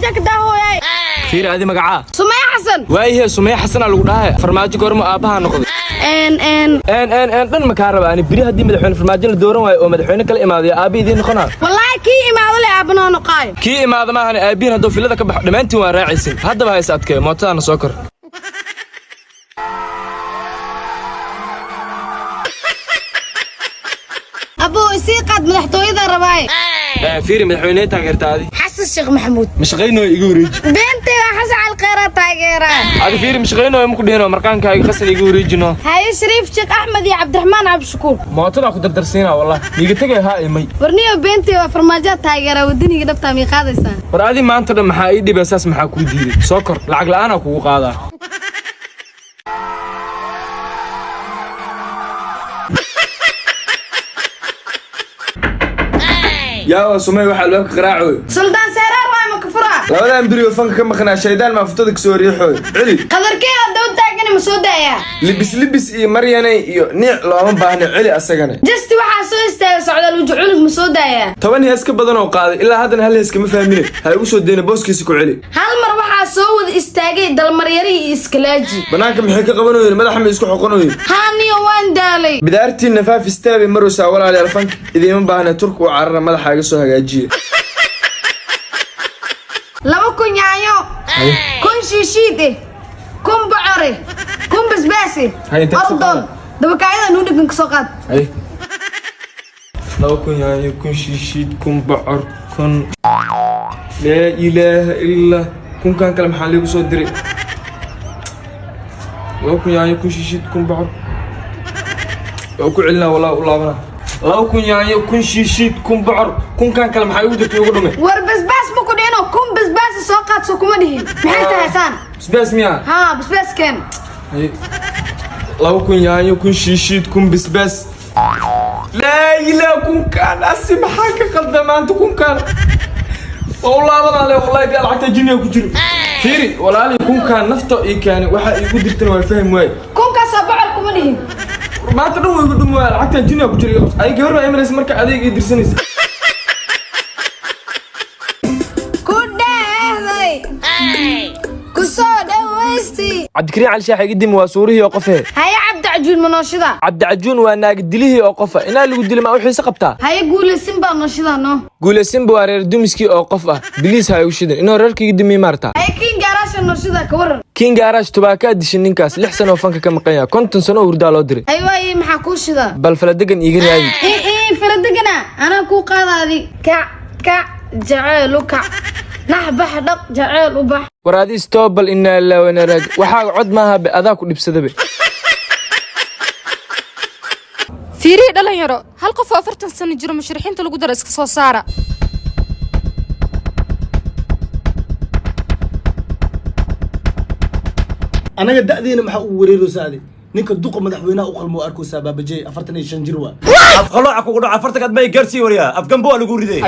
farmaajo ka daahoyay fiir adi magaca Sumaya Xasan waayahay Sumaya Xasan lagu dhahay farmaajo goorma aabaha noqday dhan ma ka rabaa ani biri hadii madaxweyne farmaajo la dooran waayo oo madaxweyne kala imaaday aabi idin noqona wallahi kii imaado le aabano noqay kii imaado ma ahan aabiin hadoo filada ka baxo dhamaantii waan raacaysin haddaba haysa adkay mootada soo kor ابو سيقاد مدحتويدا رباي فيري مدحوينه تاغيرتادي حسن الشيخ محمود مشقينو igu wareeji بنتي حسن على القيره تاغيرا ادي فيري مشقينو ما ku dheeno markaankaaga qasal igu wareejino هاي شريف شيخ احمد يا عبد الرحمن عبد الشكور mootada ku dardarsiina wallahi iga tagay haa imay warniyo بنتي waa farmaajo taageera wadaniga dhabta mi qaadaysan war adi maanta dhan maxaa ii dhibaysaas maxaa ku diiday soo kor lacag la'aan aan kugu qaadaa يا سمية واحد الباب قراعوي سلطان سيرار واي مكفرة لولا امبريو فنك كم خنا شيدان ما فتدك سوري حوي علي قدر كي دو تاغني مسودايا لبس اي مرياني نيع لو ما باهنا علي اسغنا جست waxa soo istaagay socdaal wajculug مسودايا toban hees ka badan oo qaaday ilaa hadan hal hees kama fahmin hay ugu soo deena booskiisa ku celi hal mar waxa soo wada istaagay dalmaryari iskalaaji banaanka maxay ka qabanayeen madaxa ma isku xoqonayeen haaniyo waan daalay bidaartii nafaaf istaabi marusa walaal alfank idima baahna turku carara madaxa iga soo hagaajiye laba kunyaayo kun shiishide kun bacare kun basbaasi ordon dabakaayada nuu dhigin kasoo qaad hay laba kunyaayo kun shiishid kun bacar kun la ilaaha illa kun kan kala maxaa lagu soo diray laba kunyaayo kun shiishid kun bacar oo ku cilna walaa u laabana laba kunyaayo kun shiishid kun bacar kun kan kala maxaa ugu jirtay ugu dhumay war basbaas ma ku dhino kun basbaas soo qaad soo kuma dhihin maxay tahay san basbaas miya ha basbaas kan hay laba kunyaayo kun shiishid kun basbaas la ilaaha kun kan asib maxaa ka qaldamaanta kun kan والله والله دي لعقتها جنيه كجري فيري والله كون كان نفطه اي كان waxa igu dirtan waan fahmi way kun ka sabacad kuma dhihin ma ta dhow igu dhum waa lacagta jiniya ku jiri ay gabar ay imanaysa marka adeeg ay dirsanaysa ku dheeday ku soo dhawaysti cabdikariin cali shaax igidim waa suurihi oo qofee hay cabdi cajuun manooshida cabdi cajuun waa naag dilihii oo qofa inaa lagu dilay ma u xiisa qabtaa hay guulaysin baa nooshida no guulaysin baa reer dumiskii oo qof ah biliis hay u shidan inoo reerkii dimi maarta hay kiin gaarasha nooshida ka waran kiin gaarash tubaaka dishin ninkaas 6 sano fanka ka maqan yahay 50 sano hurdaa loo diray hay waay maxaa ku shida bal faladegan iga raadi faladegana ana ku qaadaadi ka jacayluka naxbax dhaq jacayl u bax waraadi stobal inna la wanarag waxa cod maaha adaa ku dhibsadabe fiiri dhalinyaro hal qof oo 40 sano jiro musharaxiinta lagu daro iska soo saara anaga da'deena waxa uu wareero saade ninka duqa madaxweynaha u qalmo arko sabaabajay 45 jir waa afqalo akugu dhac 40 kad may garsi wariya afgambo lagu riday